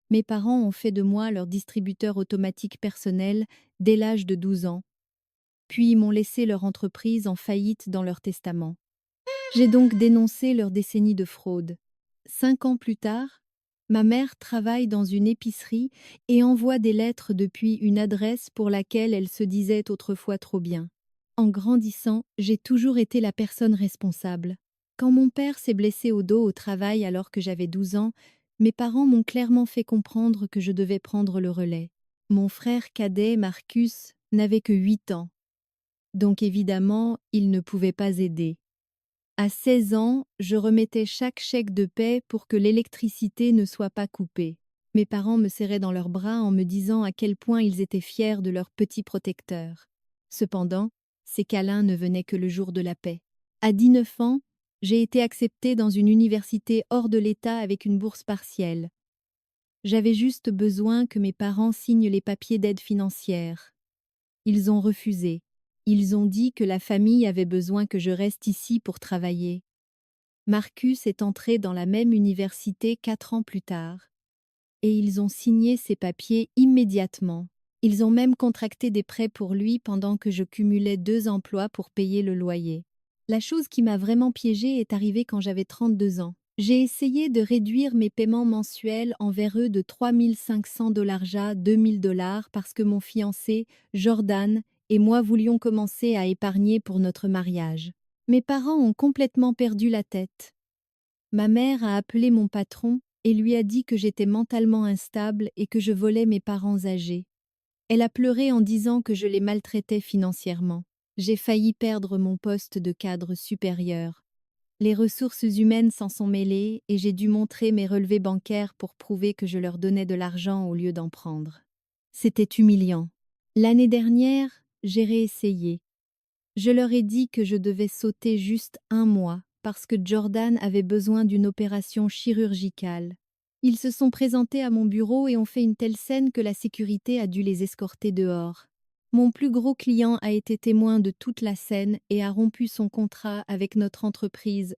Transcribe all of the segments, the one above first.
Mes parents ont fait de moi leur distributeur automatique personnel dès l'âge de 12 ans, puis m'ont laissé leur entreprise en faillite dans leur testament. J'ai donc dénoncé leur décennie de fraude. 5 ans plus tard, ma mère travaille dans une épicerie et envoie des lettres depuis une adresse pour laquelle elle se disait autrefois trop bien. En grandissant, j'ai toujours été la personne responsable. Quand mon père s'est blessé au dos au travail alors que j'avais 12 ans, mes parents m'ont clairement fait comprendre que je devais prendre le relais. Mon frère cadet, Marcus, n'avait que 8 ans. Donc évidemment, il ne pouvait pas aider. À 16 ans, je remettais chaque chèque de paie pour que l'électricité ne soit pas coupée. Mes parents me serraient dans leurs bras en me disant à quel point ils étaient fiers de leur petit protecteur. Cependant, ces câlins ne venaient que le jour de la paix. À 19 ans, j'ai été acceptée dans une université hors de l'État avec une bourse partielle. J'avais juste besoin que mes parents signent les papiers d'aide financière. Ils ont refusé. Ils ont dit que la famille avait besoin que je reste ici pour travailler. Marcus est entré dans la même université 4 ans plus tard. Et ils ont signé ses papiers immédiatement. Ils ont même contracté des prêts pour lui pendant que je cumulais 2 emplois pour payer le loyer. La chose qui m'a vraiment piégée est arrivée quand j'avais 32 ans. J'ai essayé de réduire mes paiements mensuels envers eux de 3 500 $ à 2 000 $ parce que mon fiancé, Jordan, et moi voulions commencer à épargner pour notre mariage. Mes parents ont complètement perdu la tête. Ma mère a appelé mon patron et lui a dit que j'étais mentalement instable et que je volais mes parents âgés. Elle a pleuré en disant que je les maltraitais financièrement. J'ai failli perdre mon poste de cadre supérieur. Les ressources humaines s'en sont mêlées et j'ai dû montrer mes relevés bancaires pour prouver que je leur donnais de l'argent au lieu d'en prendre. C'était humiliant. L'année dernière, j'ai réessayé. Je leur ai dit que je devais sauter juste 1 mois parce que Jordan avait besoin d'une opération chirurgicale. Ils se sont présentés à mon bureau et ont fait une telle scène que la sécurité a dû les escorter dehors. Mon plus gros client a été témoin de toute la scène et a rompu son contrat avec notre entreprise.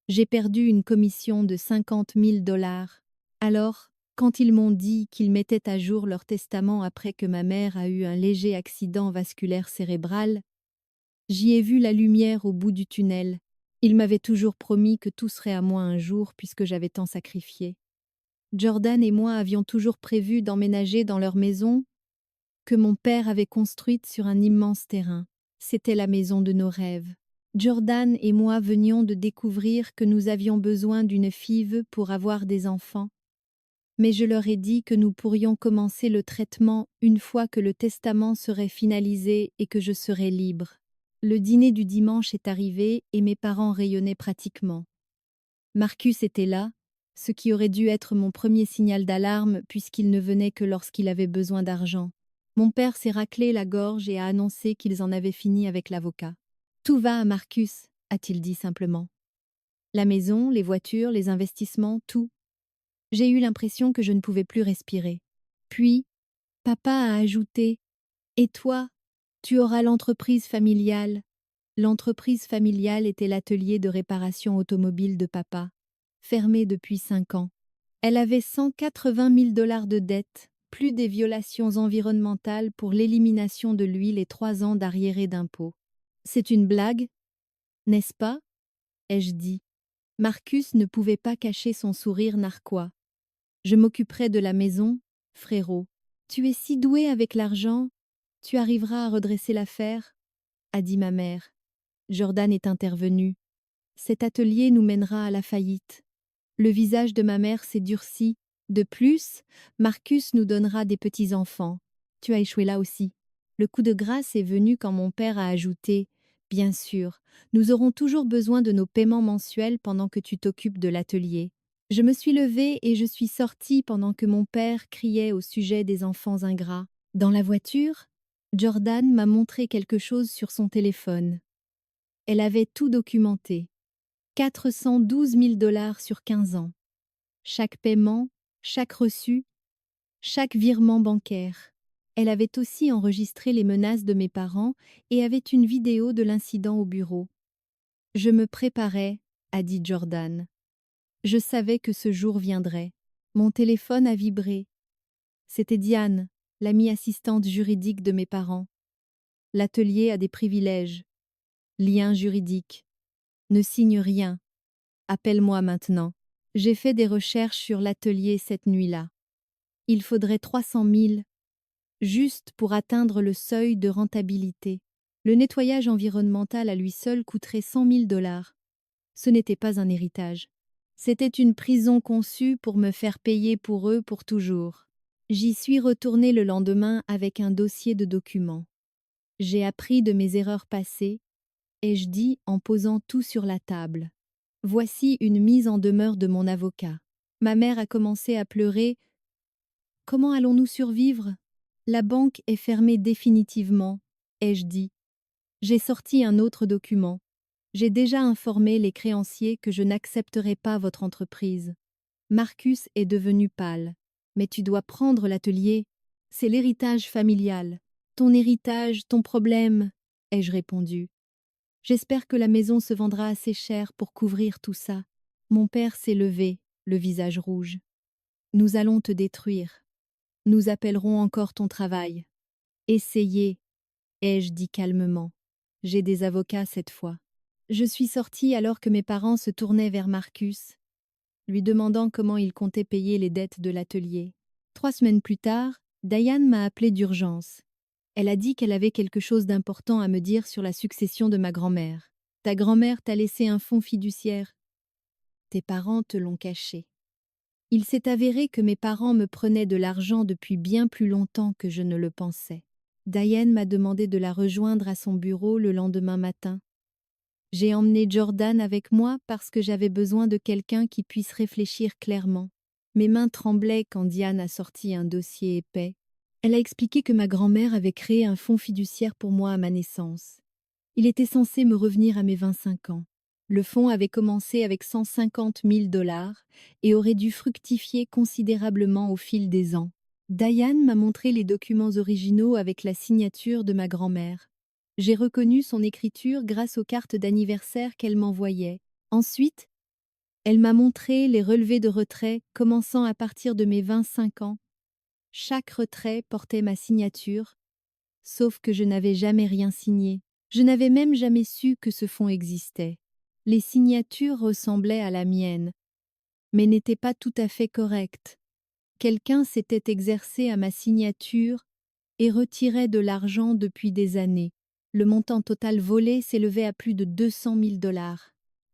J'ai perdu une commission de 50 000 $. Alors, quand ils m'ont dit qu'ils mettaient à jour leur testament après que ma mère a eu un léger accident vasculaire cérébral, j'y ai vu la lumière au bout du tunnel. Ils m'avaient toujours promis que tout serait à moi un jour puisque j'avais tant sacrifié. Jordan et moi avions toujours prévu d'emménager dans leur maison que mon père avait construite sur un immense terrain. C'était la maison de nos rêves. Jordan et moi venions de découvrir que nous avions besoin d'une FIV pour avoir des enfants. Mais je leur ai dit que nous pourrions commencer le traitement une fois que le testament serait finalisé et que je serais libre. Le dîner du dimanche est arrivé et mes parents rayonnaient pratiquement. Marcus était là, ce qui aurait dû être mon premier signal d'alarme puisqu'il ne venait que lorsqu'il avait besoin d'argent. Mon père s'est raclé la gorge et a annoncé qu'ils en avaient fini avec l'avocat. Tout va à Marcus, a-t-il dit simplement. La maison, les voitures, les investissements, tout. J'ai eu l'impression que je ne pouvais plus respirer. Puis, papa a ajouté « Et toi, tu auras l'entreprise familiale ». L'entreprise familiale était l'atelier de réparation automobile de papa, fermé depuis 5 ans. Elle avait 180 000 $ de dettes, plus des violations environnementales pour l'élimination de l'huile et 3 ans d'arriérés d'impôts. C'est une blague, n'est-ce pas? Ai-je dit. Marcus ne pouvait pas cacher son sourire narquois. Je m'occuperai de la maison, frérot. Tu es si doué avec l'argent, tu arriveras à redresser l'affaire, a dit ma mère. Jordan est intervenu. Cet atelier nous mènera à la faillite. Le visage de ma mère s'est durci. De plus, Marcus nous donnera des petits-enfants. Tu as échoué là aussi. Le coup de grâce est venu quand mon père a ajouté « Bien sûr, nous aurons toujours besoin de nos paiements mensuels pendant que tu t'occupes de l'atelier. » Je me suis levée et je suis sortie pendant que mon père criait au sujet des enfants ingrats. Dans la voiture, Jordan m'a montré quelque chose sur son téléphone. Elle avait tout documenté. 412 000 $ sur 15 ans. Chaque paiement, chaque reçu, chaque virement bancaire. Elle avait aussi enregistré les menaces de mes parents et avait une vidéo de l'incident au bureau. Je me préparais, a dit Jordan. Je savais que ce jour viendrait. Mon téléphone a vibré. C'était Diane, l'amie assistante juridique de mes parents. L'atelier a des privilèges. Lien juridique. Ne signe rien. Appelle-moi maintenant. J'ai fait des recherches sur l'atelier cette nuit-là. Il faudrait 300 000, juste pour atteindre le seuil de rentabilité. Le nettoyage environnemental à lui seul coûterait 100 000 $. Ce n'était pas un héritage. C'était une prison conçue pour me faire payer pour eux pour toujours. J'y suis retournée le lendemain avec un dossier de documents. J'ai appris de mes erreurs passées, ai-je dit en posant tout sur la table. Voici une mise en demeure de mon avocat. Ma mère a commencé à pleurer. Comment allons-nous survivre? La banque est fermée définitivement, ai-je dit. J'ai sorti un autre document. J'ai déjà informé les créanciers que je n'accepterai pas votre entreprise. Marcus est devenu pâle. Mais tu dois prendre l'atelier. C'est l'héritage familial. Ton héritage, ton problème, ai-je répondu. J'espère que la maison se vendra assez cher pour couvrir tout ça. Mon père s'est levé, le visage rouge. Nous allons te détruire. Nous appellerons encore ton travail. Essayez, ai-je dit calmement. J'ai des avocats cette fois. Je suis sortie alors que mes parents se tournaient vers Marcus, lui demandant comment il comptait payer les dettes de l'atelier. 3 semaines plus tard, Diane m'a appelé d'urgence. Elle a dit qu'elle avait quelque chose d'important à me dire sur la succession de ma grand-mère. Ta grand-mère t'a laissé un fonds fiduciaire. Tes parents te l'ont caché. Il s'est avéré que mes parents me prenaient de l'argent depuis bien plus longtemps que je ne le pensais. Diane m'a demandé de la rejoindre à son bureau le lendemain matin. J'ai emmené Jordan avec moi parce que j'avais besoin de quelqu'un qui puisse réfléchir clairement. Mes mains tremblaient quand Diane a sorti un dossier épais. Elle a expliqué que ma grand-mère avait créé un fonds fiduciaire pour moi à ma naissance. Il était censé me revenir à mes 25 ans. Le fonds avait commencé avec 150 000 $ et aurait dû fructifier considérablement au fil des ans. Diane m'a montré les documents originaux avec la signature de ma grand-mère. J'ai reconnu son écriture grâce aux cartes d'anniversaire qu'elle m'envoyait. Ensuite, elle m'a montré les relevés de retrait commençant à partir de mes 25 ans. Chaque retrait portait ma signature, sauf que je n'avais jamais rien signé. Je n'avais même jamais su que ce fonds existait. Les signatures ressemblaient à la mienne, mais n'étaient pas tout à fait correctes. Quelqu'un s'était exercé à ma signature et retirait de l'argent depuis des années. Le montant total volé s'élevait à plus de 200 000 $.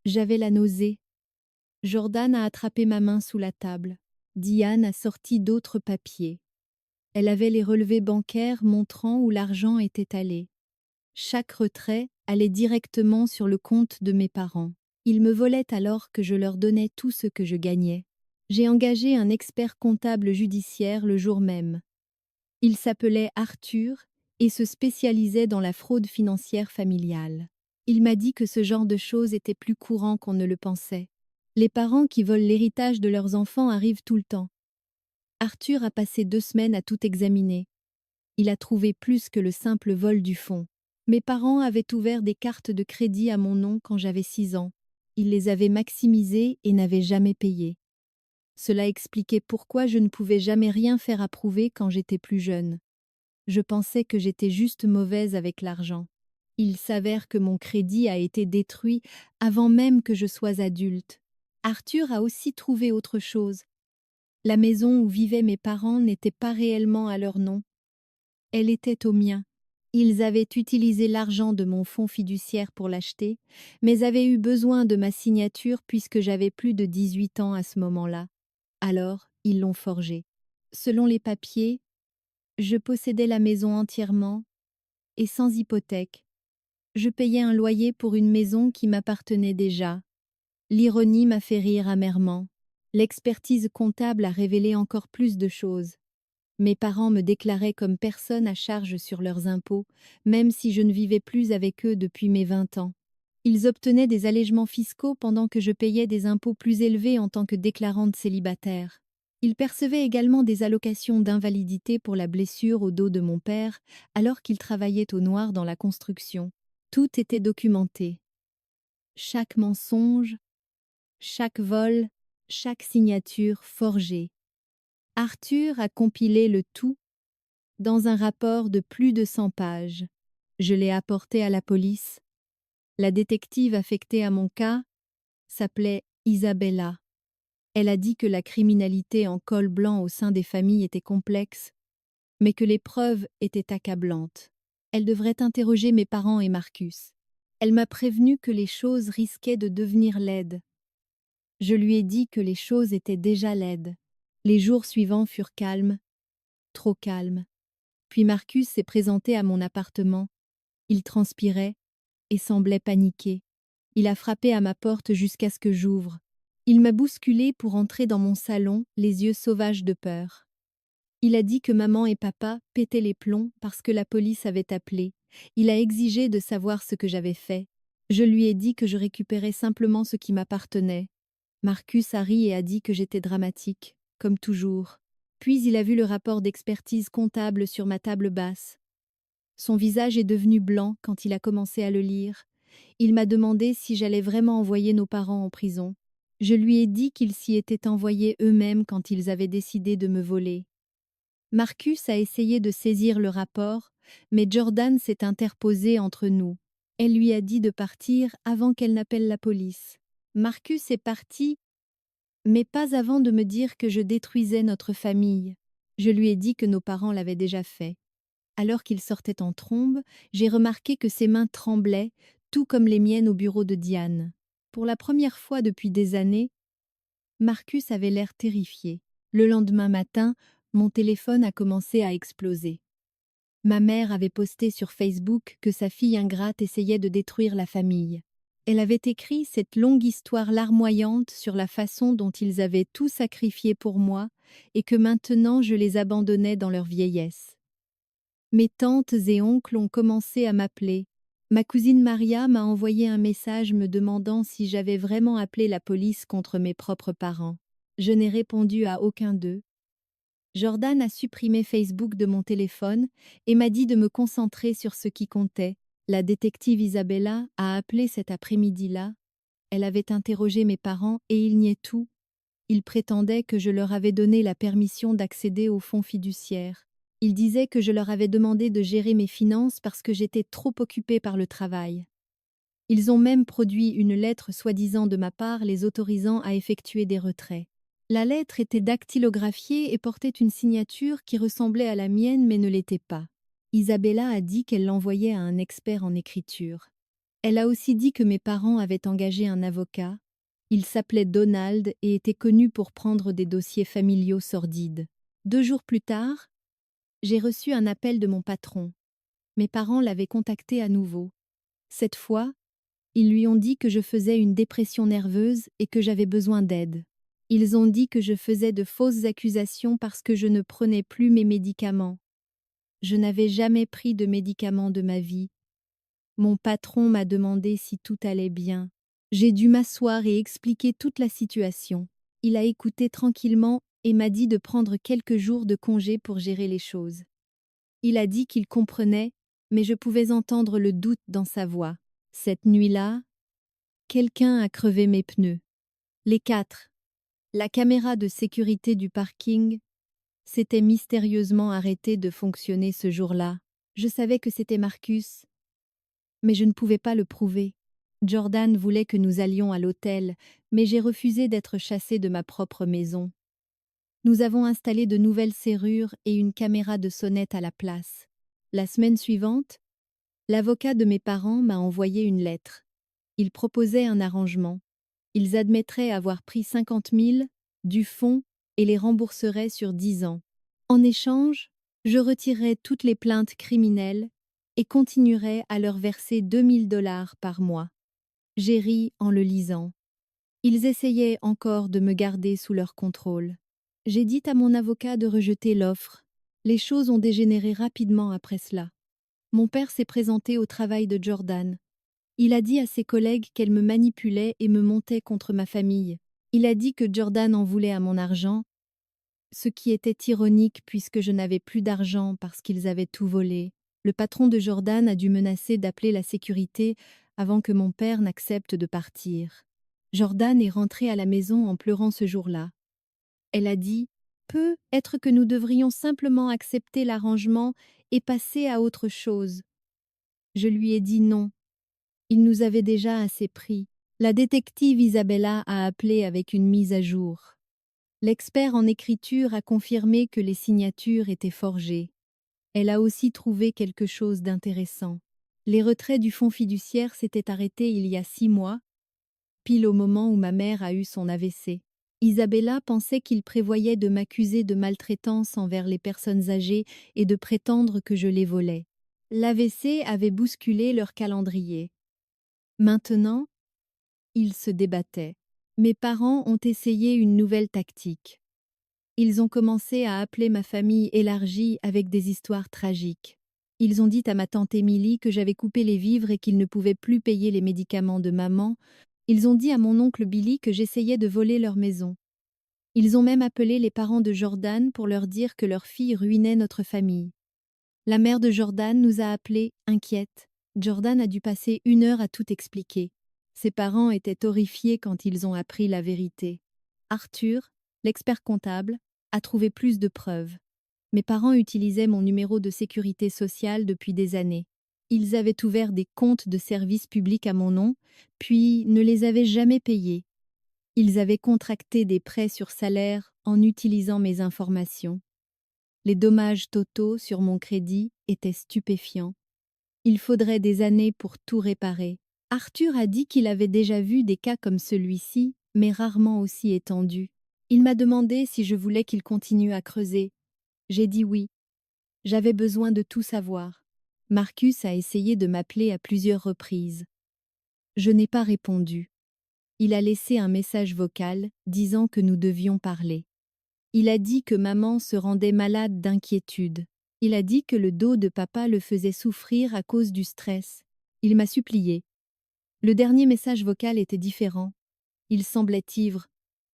J'avais la nausée. Jordan a attrapé ma main sous la table. Diane a sorti d'autres papiers. Elle avait les relevés bancaires montrant où l'argent était allé. Chaque retrait allait directement sur le compte de mes parents. Ils me volaient alors que je leur donnais tout ce que je gagnais. J'ai engagé un expert comptable judiciaire le jour même. Il s'appelait Arthur et se spécialisait dans la fraude financière familiale. Il m'a dit que ce genre de choses était plus courant qu'on ne le pensait. Les parents qui volent l'héritage de leurs enfants arrivent tout le temps. Arthur a passé 2 semaines à tout examiner. Il a trouvé plus que le simple vol du fonds. Mes parents avaient ouvert des cartes de crédit à mon nom quand j'avais 6 ans. Ils les avaient maximisées et n'avaient jamais payé. Cela expliquait pourquoi je ne pouvais jamais rien faire approuver quand j'étais plus jeune. Je pensais que j'étais juste mauvaise avec l'argent. Il s'avère que mon crédit a été détruit avant même que je sois adulte. Arthur a aussi trouvé autre chose. La maison où vivaient mes parents n'était pas réellement à leur nom. Elle était au mien. Ils avaient utilisé l'argent de mon fonds fiduciaire pour l'acheter, mais avaient eu besoin de ma signature puisque j'avais plus de 18 ans à ce moment-là. Alors, ils l'ont forgé. Selon les papiers, je possédais la maison entièrement et sans hypothèque. Je payais un loyer pour une maison qui m'appartenait déjà. L'ironie m'a fait rire amèrement. L'expertise comptable a révélé encore plus de choses. Mes parents me déclaraient comme personne à charge sur leurs impôts, même si je ne vivais plus avec eux depuis mes 20 ans. Ils obtenaient des allègements fiscaux pendant que je payais des impôts plus élevés en tant que déclarante célibataire. Ils percevaient également des allocations d'invalidité pour la blessure au dos de mon père, alors qu'il travaillait au noir dans la construction. Tout était documenté. Chaque mensonge, chaque vol, chaque signature forgée. Arthur a compilé le tout dans un rapport de plus de 100 pages. Je l'ai apporté à la police. La détective affectée à mon cas s'appelait Isabella. Elle a dit que la criminalité en col blanc au sein des familles était complexe, mais que les preuves étaient accablantes. Elle devrait interroger mes parents et Marcus. Elle m'a prévenu que les choses risquaient de devenir laides. Je lui ai dit que les choses étaient déjà laides. Les jours suivants furent calmes, trop calmes. Puis Marcus s'est présenté à mon appartement. Il transpirait et semblait paniqué. Il a frappé à ma porte jusqu'à ce que j'ouvre. Il m'a bousculé pour entrer dans mon salon, les yeux sauvages de peur. Il a dit que maman et papa pétaient les plombs parce que la police avait appelé. Il a exigé de savoir ce que j'avais fait. Je lui ai dit que je récupérais simplement ce qui m'appartenait. Marcus a ri et a dit que j'étais dramatique, comme toujours. Puis il a vu le rapport d'expertise comptable sur ma table basse. Son visage est devenu blanc quand il a commencé à le lire. Il m'a demandé si j'allais vraiment envoyer nos parents en prison. Je lui ai dit qu'ils s'y étaient envoyés eux-mêmes quand ils avaient décidé de me voler. Marcus a essayé de saisir le rapport, mais Jordan s'est interposée entre nous. Elle lui a dit de partir avant qu'elle n'appelle la police. Marcus est parti, mais pas avant de me dire que je détruisais notre famille. Je lui ai dit que nos parents l'avaient déjà fait. Alors qu'il sortait en trombe, j'ai remarqué que ses mains tremblaient, tout comme les miennes au bureau de Diane. Pour la première fois depuis des années, Marcus avait l'air terrifié. Le lendemain matin, mon téléphone a commencé à exploser. Ma mère avait posté sur Facebook que sa fille ingrate essayait de détruire la famille. Elle avait écrit cette longue histoire larmoyante sur la façon dont ils avaient tout sacrifié pour moi et que maintenant je les abandonnais dans leur vieillesse. Mes tantes et oncles ont commencé à m'appeler. Ma cousine Maria m'a envoyé un message me demandant si j'avais vraiment appelé la police contre mes propres parents. Je n'ai répondu à aucun d'eux. Jordan a supprimé Facebook de mon téléphone et m'a dit de me concentrer sur ce qui comptait. La détective Isabella a appelé cet après-midi-là. Elle avait interrogé mes parents et il niait tout. Ils prétendaient que je leur avais donné la permission d'accéder au fonds fiduciaire. Ils disaient que je leur avais demandé de gérer mes finances parce que j'étais trop occupée par le travail. Ils ont même produit une lettre soi-disant de ma part les autorisant à effectuer des retraits. La lettre était dactylographiée et portait une signature qui ressemblait à la mienne mais ne l'était pas. Isabella a dit qu'elle l'envoyait à un expert en écriture. Elle a aussi dit que mes parents avaient engagé un avocat. Il s'appelait Donald et était connu pour prendre des dossiers familiaux sordides. 2 jours plus tard, j'ai reçu un appel de mon patron. Mes parents l'avaient contacté à nouveau. Cette fois, ils lui ont dit que je faisais une dépression nerveuse et que j'avais besoin d'aide. Ils ont dit que je faisais de fausses accusations parce que je ne prenais plus mes médicaments. Je n'avais jamais pris de médicaments de ma vie. Mon patron m'a demandé si tout allait bien. J'ai dû m'asseoir et expliquer toute la situation. Il a écouté tranquillement et m'a dit de prendre quelques jours de congé pour gérer les choses. Il a dit qu'il comprenait, mais je pouvais entendre le doute dans sa voix. Cette nuit-là, quelqu'un a crevé mes pneus. Les 4. La caméra de sécurité du parking s'était mystérieusement arrêtée de fonctionner ce jour-là. Je savais que c'était Marcus, mais je ne pouvais pas le prouver. Jordan voulait que nous allions à l'hôtel, mais j'ai refusé d'être chassée de ma propre maison. Nous avons installé de nouvelles serrures et une caméra de sonnette à la place. La semaine suivante, l'avocat de mes parents m'a envoyé une lettre. Il proposait un arrangement. Ils admettraient avoir pris 50 000 du fonds et les rembourseraient sur 10 ans. En échange, je retirerais toutes les plaintes criminelles et continuerais à leur verser 2 000 $ par mois. J'ai ri en le lisant. Ils essayaient encore de me garder sous leur contrôle. J'ai dit à mon avocat de rejeter l'offre. Les choses ont dégénéré rapidement après cela. Mon père s'est présenté au travail de Jordan. Il a dit à ses collègues qu'elle me manipulait et me montait contre ma famille. Il a dit que Jordan en voulait à mon argent, ce qui était ironique puisque je n'avais plus d'argent parce qu'ils avaient tout volé. Le patron de Jordan a dû menacer d'appeler la sécurité avant que mon père n'accepte de partir. Jordan est rentrée à la maison en pleurant ce jour-là. Elle a dit « peut-être que nous devrions simplement accepter l'arrangement et passer à autre chose. Je lui ai dit non. Il nous avait déjà assez pris. La détective Isabella a appelé avec une mise à jour. L'expert en écriture a confirmé que les signatures étaient forgées. Elle a aussi trouvé quelque chose d'intéressant. Les retraits du fonds fiduciaire s'étaient arrêtés il y a 6 mois, pile au moment où ma mère a eu son AVC. Isabella pensait qu'il prévoyait de m'accuser de maltraitance envers les personnes âgées et de prétendre que je les volais. L'AVC avait bousculé leur calendrier. Maintenant, ils se débattaient. Mes parents ont essayé une nouvelle tactique. Ils ont commencé à appeler ma famille élargie avec des histoires tragiques. Ils ont dit à ma tante Émilie que j'avais coupé les vivres et qu'ils ne pouvaient plus payer les médicaments de maman. Ils ont dit à mon oncle Billy que j'essayais de voler leur maison. Ils ont même appelé les parents de Jordan pour leur dire que leur fille ruinait notre famille. La mère de Jordan nous a appelés, inquiète. Jordan a dû passer 1 heure à tout expliquer. Ses parents étaient horrifiés quand ils ont appris la vérité. Arthur, l'expert comptable, a trouvé plus de preuves. Mes parents utilisaient mon numéro de sécurité sociale depuis des années. Ils avaient ouvert des comptes de service public à mon nom, puis ne les avaient jamais payés. Ils avaient contracté des prêts sur salaire en utilisant mes informations. Les dommages totaux sur mon crédit étaient stupéfiants. Il faudrait des années pour tout réparer. Arthur a dit qu'il avait déjà vu des cas comme celui-ci, mais rarement aussi étendus. Il m'a demandé si je voulais qu'il continue à creuser. J'ai dit oui. J'avais besoin de tout savoir. Marcus a essayé de m'appeler à plusieurs reprises. Je n'ai pas répondu. Il a laissé un message vocal disant que nous devions parler. Il a dit que maman se rendait malade d'inquiétude. Il a dit que le dos de papa le faisait souffrir à cause du stress. Il m'a supplié. Le dernier message vocal était différent. Il semblait ivre.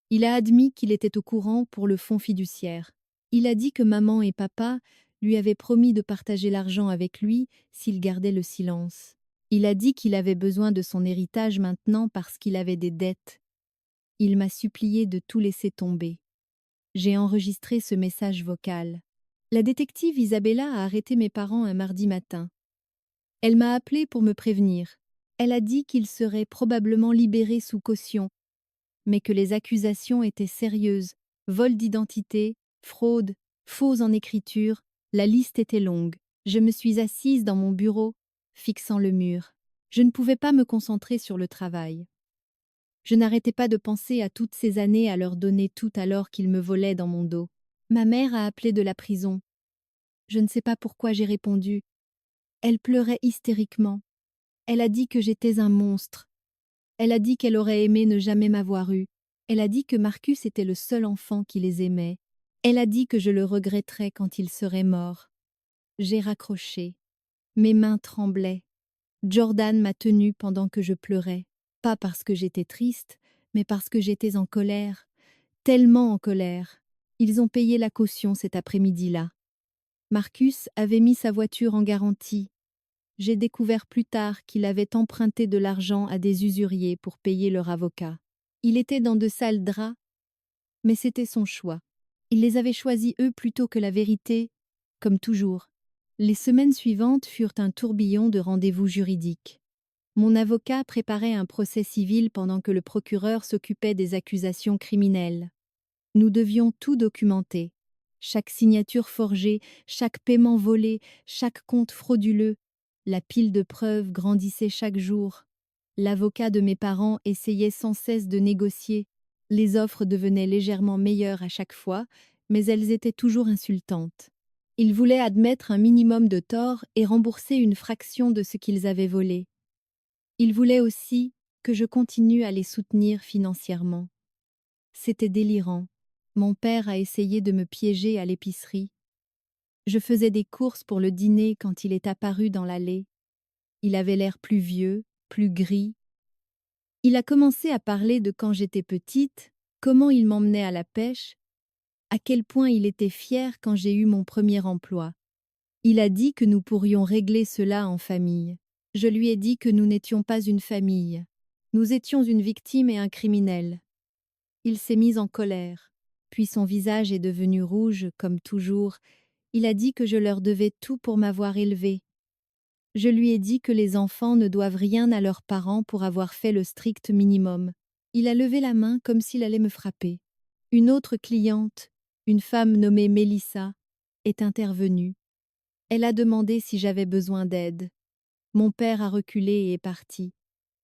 Il a admis qu'il était au courant pour le fonds fiduciaire. Il a dit que maman et papa lui avaient promis de partager l'argent avec lui s'il gardait le silence. Il a dit qu'il avait besoin de son héritage maintenant parce qu'il avait des dettes. Il m'a supplié de tout laisser tomber. J'ai enregistré ce message vocal. La détective Isabella a arrêté mes parents un mardi matin. Elle m'a appelé pour me prévenir. Elle a dit qu'ils seraient probablement libérés sous caution, mais que les accusations étaient sérieuses. Vol d'identité, fraude, faux en écriture, la liste était longue. Je me suis assise dans mon bureau, fixant le mur. Je ne pouvais pas me concentrer sur le travail. Je n'arrêtais pas de penser à toutes ces années à leur donner tout alors qu'ils me volaient dans mon dos. Ma mère a appelé de la prison. Je ne sais pas pourquoi j'ai répondu. Elle pleurait hystériquement. Elle a dit que j'étais un monstre. Elle a dit qu'elle aurait aimé ne jamais m'avoir eu. Elle a dit que Marcus était le seul enfant qui les aimait. Elle a dit que je le regretterais quand il serait mort. J'ai raccroché. Mes mains tremblaient. Jordan m'a tenue pendant que je pleurais. Pas parce que j'étais triste, mais parce que j'étais en colère. Tellement en colère. Ils ont payé la caution cet après-midi-là. Marcus avait mis sa voiture en garantie. J'ai découvert plus tard qu'il avait emprunté de l'argent à des usuriers pour payer leur avocat. Il était dans de sales draps, mais c'était son choix. Il les avait choisis eux plutôt que la vérité, comme toujours. Les semaines suivantes furent un tourbillon de rendez-vous juridiques. Mon avocat préparait un procès civil pendant que le procureur s'occupait des accusations criminelles. Nous devions tout documenter. Chaque signature forgée, chaque paiement volé, chaque compte frauduleux. La pile de preuves grandissait chaque jour. L'avocat de mes parents essayait sans cesse de négocier. Les offres devenaient légèrement meilleures à chaque fois, mais elles étaient toujours insultantes. Ils voulaient admettre un minimum de tort et rembourser une fraction de ce qu'ils avaient volé. Ils voulaient aussi que je continue à les soutenir financièrement. C'était délirant. Mon père a essayé de me piéger à l'épicerie. Je faisais des courses pour le dîner quand il est apparu dans l'allée. Il avait l'air plus vieux, plus gris. Il a commencé à parler de quand j'étais petite, comment il m'emmenait à la pêche, à quel point il était fier quand j'ai eu mon premier emploi. Il a dit que nous pourrions régler cela en famille. Je lui ai dit que nous n'étions pas une famille. Nous étions une victime et un criminel. Il s'est mis en colère. Puis son visage est devenu rouge, comme toujours. Il a dit que je leur devais tout pour m'avoir élevée. Je lui ai dit que les enfants ne doivent rien à leurs parents pour avoir fait le strict minimum. Il a levé la main comme s'il allait me frapper. Une autre cliente, une femme nommée Mélissa, est intervenue. Elle a demandé si j'avais besoin d'aide. Mon père a reculé et est parti.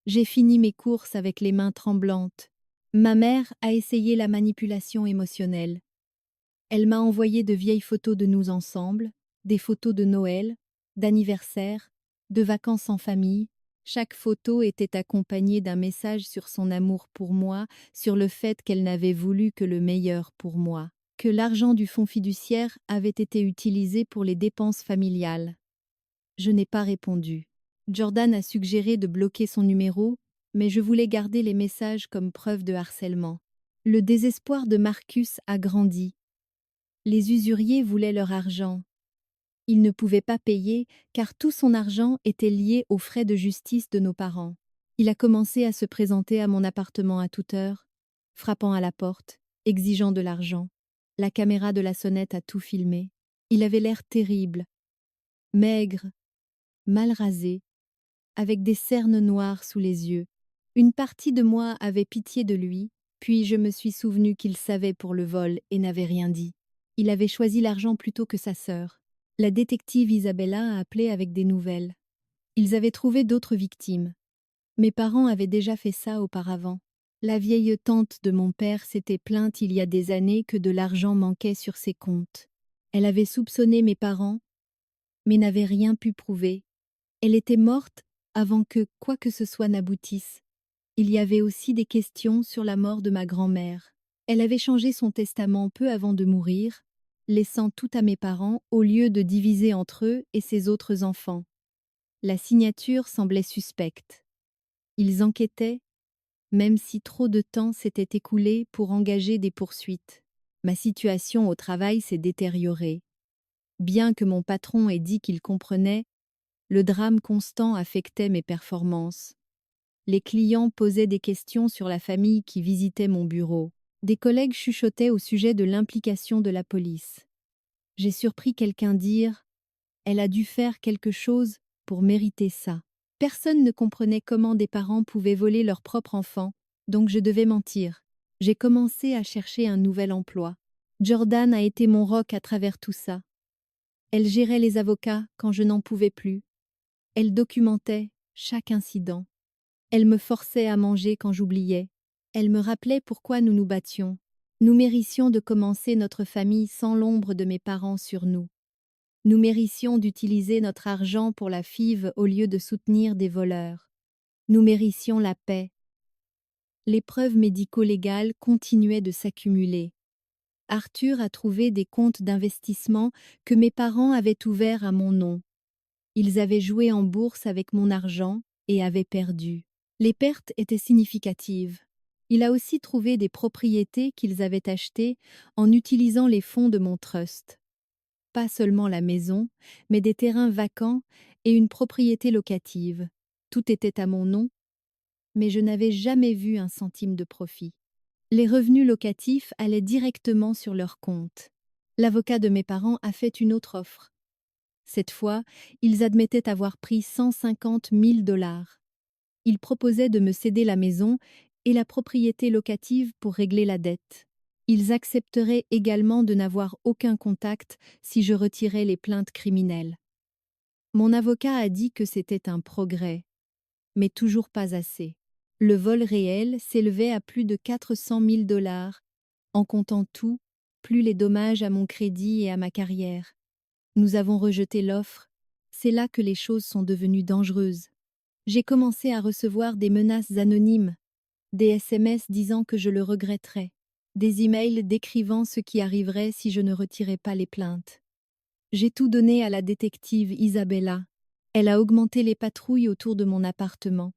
J'ai fini mes courses avec les mains tremblantes. Ma mère a essayé la manipulation émotionnelle. Elle m'a envoyé de vieilles photos de nous ensemble, des photos de Noël, d'anniversaire, de vacances en famille. Chaque photo était accompagnée d'un message sur son amour pour moi, sur le fait qu'elle n'avait voulu que le meilleur pour moi, que l'argent du fonds fiduciaire avait été utilisé pour les dépenses familiales. Je n'ai pas répondu. Jordan a suggéré de bloquer son numéro, mais je voulais garder les messages comme preuve de harcèlement. Le désespoir de Marcus a grandi. Les usuriers voulaient leur argent. Il ne pouvait pas payer car tout son argent était lié aux frais de justice de nos parents. Il a commencé à se présenter à mon appartement à toute heure, frappant à la porte, exigeant de l'argent. La caméra de la sonnette a tout filmé. Il avait l'air terrible, maigre, mal rasé, avec des cernes noires sous les yeux. Une partie de moi avait pitié de lui, puis je me suis souvenu qu'il savait pour le vol et n'avait rien dit. Il avait choisi l'argent plutôt que sa sœur. La détective Isabella a appelé avec des nouvelles. Ils avaient trouvé d'autres victimes. Mes parents avaient déjà fait ça auparavant. La vieille tante de mon père s'était plainte il y a des années que de l'argent manquait sur ses comptes. Elle avait soupçonné mes parents, mais n'avait rien pu prouver. Elle était morte avant que quoi que ce soit n'aboutisse. Il y avait aussi des questions sur la mort de ma grand-mère. Elle avait changé son testament peu avant de mourir, laissant tout à mes parents au lieu de diviser entre eux et ses autres enfants. La signature semblait suspecte. Ils enquêtaient, même si trop de temps s'était écoulé pour engager des poursuites. Ma situation au travail s'est détériorée. Bien que mon patron ait dit qu'il comprenait, le drame constant affectait mes performances. Les clients posaient des questions sur la famille qui visitait mon bureau. Des collègues chuchotaient au sujet de l'implication de la police. J'ai surpris quelqu'un dire « Elle a dû faire quelque chose pour mériter ça ». Personne ne comprenait comment des parents pouvaient voler leur propre enfant, donc je devais mentir. J'ai commencé à chercher un nouvel emploi. Jordan a été mon roc à travers tout ça. Elle gérait les avocats quand je n'en pouvais plus. Elle documentait chaque incident. Elle me forçait à manger quand j'oubliais. Elle me rappelait pourquoi nous nous battions. Nous méritions de commencer notre famille sans l'ombre de mes parents sur nous. Nous méritions d'utiliser notre argent pour la FIV au lieu de soutenir des voleurs. Nous méritions la paix. Les preuves médico-légales continuaient de s'accumuler. Arthur a trouvé des comptes d'investissement que mes parents avaient ouverts à mon nom. Ils avaient joué en bourse avec mon argent et avaient perdu. Les pertes étaient significatives. Il a aussi trouvé des propriétés qu'ils avaient achetées en utilisant les fonds de mon trust. Pas seulement la maison, mais des terrains vacants et une propriété locative. Tout était à mon nom, mais je n'avais jamais vu un centime de profit. Les revenus locatifs allaient directement sur leur compte. L'avocat de mes parents a fait une autre offre. Cette fois, ils admettaient avoir pris 150 000 $. Ils proposaient de me céder la maison et la propriété locative pour régler la dette. Ils accepteraient également de n'avoir aucun contact si je retirais les plaintes criminelles. Mon avocat a dit que c'était un progrès, mais toujours pas assez. Le vol réel s'élevait à plus de 400 000 $, en comptant tout, plus les dommages à mon crédit et à ma carrière. Nous avons rejeté l'offre. C'est là que les choses sont devenues dangereuses. J'ai commencé à recevoir des menaces anonymes, des SMS disant que je le regretterais, des emails décrivant ce qui arriverait si je ne retirais pas les plaintes. J'ai tout donné à la détective Isabella. Elle a augmenté les patrouilles autour de mon appartement.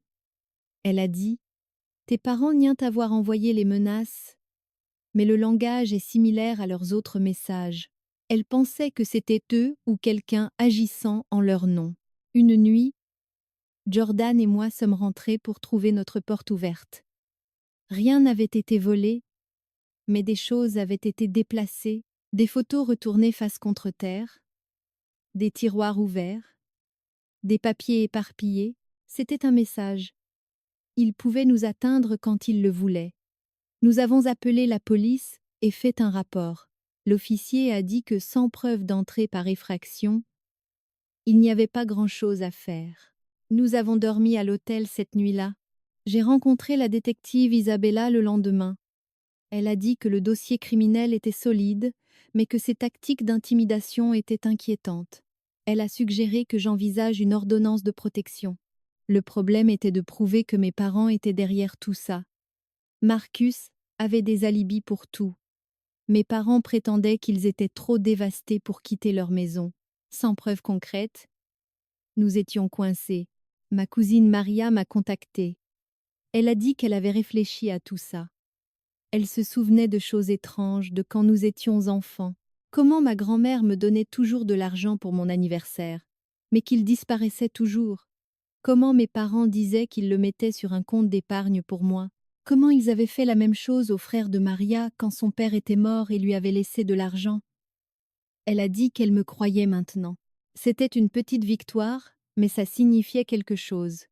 Elle a dit « Tes parents nient avoir envoyé les menaces, mais le langage est similaire à leurs autres messages. Elle pensait que c'était eux ou quelqu'un agissant en leur nom. Une nuit, Jordan et moi sommes rentrés pour trouver notre porte ouverte. Rien n'avait été volé, mais des choses avaient été déplacées, des photos retournées face contre terre, des tiroirs ouverts, des papiers éparpillés. C'était un message. Il pouvait nous atteindre quand il le voulait. Nous avons appelé la police et fait un rapport. L'officier a dit que sans preuve d'entrée par effraction, il n'y avait pas grand-chose à faire. Nous avons dormi à l'hôtel cette nuit-là. J'ai rencontré la détective Isabella le lendemain. Elle a dit que le dossier criminel était solide, mais que ses tactiques d'intimidation étaient inquiétantes. Elle a suggéré que j'envisage une ordonnance de protection. Le problème était de prouver que mes parents étaient derrière tout ça. Marcus avait des alibis pour tout. Mes parents prétendaient qu'ils étaient trop dévastés pour quitter leur maison. Sans preuve concrète, nous étions coincés. Ma cousine Maria m'a contactée. Elle a dit qu'elle avait réfléchi à tout ça. Elle se souvenait de choses étranges, de quand nous étions enfants. Comment ma grand-mère me donnait toujours de l'argent pour mon anniversaire, mais qu'il disparaissait toujours. Comment mes parents disaient qu'ils le mettaient sur un compte d'épargne pour moi. Comment ils avaient fait la même chose au frère de Maria quand son père était mort et lui avait laissé de l'argent. Elle a dit qu'elle me croyait maintenant. C'était une petite victoire, mais ça signifiait quelque chose.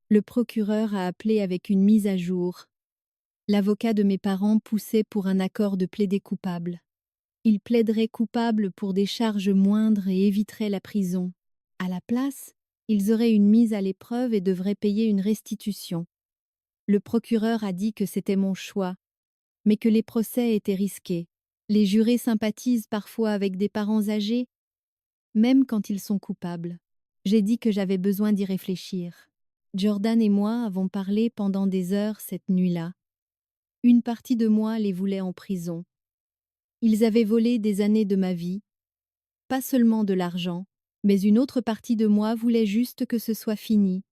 Le procureur a appelé avec une mise à jour. L'avocat de mes parents poussait pour un accord de plaider coupable. Il plaiderait coupable pour des charges moindres et éviterait la prison. À la place, ils auraient une mise à l'épreuve et devraient payer une restitution. Le procureur a dit que c'était mon choix, mais que les procès étaient risqués. Les jurés sympathisent parfois avec des parents âgés, même quand ils sont coupables. J'ai dit que j'avais besoin d'y réfléchir. Jordan et moi avons parlé pendant des heures cette nuit-là. Une partie de moi les voulait en prison. Ils avaient volé des années de ma vie, pas seulement de l'argent, mais une autre partie de moi voulait juste que ce soit fini.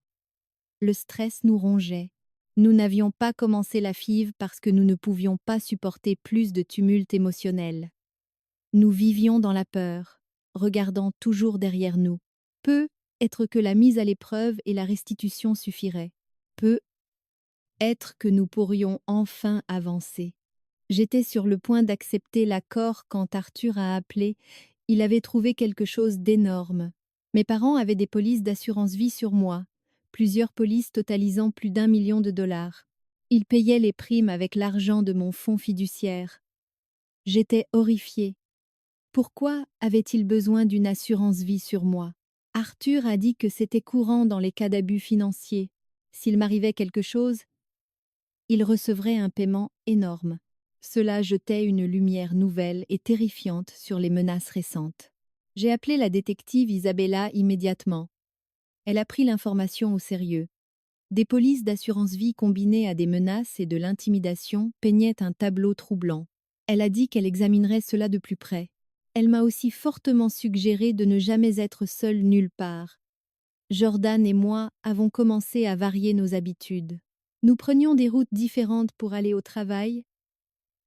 Le stress nous rongeait. Nous n'avions pas commencé la FIV parce que nous ne pouvions pas supporter plus de tumulte émotionnel. Nous vivions dans la peur, regardant toujours derrière nous. Peut-être que la mise à l'épreuve et la restitution suffiraient. Peut-être que nous pourrions enfin avancer. J'étais sur le point d'accepter l'accord quand Arthur a appelé. Il avait trouvé quelque chose d'énorme. Mes parents avaient des polices d'assurance vie sur moi, plusieurs polices totalisant plus d'1 million de dollars. Ils payaient les primes avec l'argent de mon fonds fiduciaire. J'étais horrifiée. Pourquoi avait-il besoin d'une assurance vie sur moi? Arthur a dit que c'était courant dans les cas d'abus financiers. S'il m'arrivait quelque chose, il recevrait un paiement énorme. Cela jetait une lumière nouvelle et terrifiante sur les menaces récentes. J'ai appelé la détective Isabella immédiatement. Elle a pris l'information au sérieux. Des polices d'assurance vie combinées à des menaces et de l'intimidation peignaient un tableau troublant. Elle a dit qu'elle examinerait cela de plus près. Elle m'a aussi fortement suggéré de ne jamais être seule nulle part. Jordan et moi avons commencé à varier nos habitudes. Nous prenions des routes différentes pour aller au travail,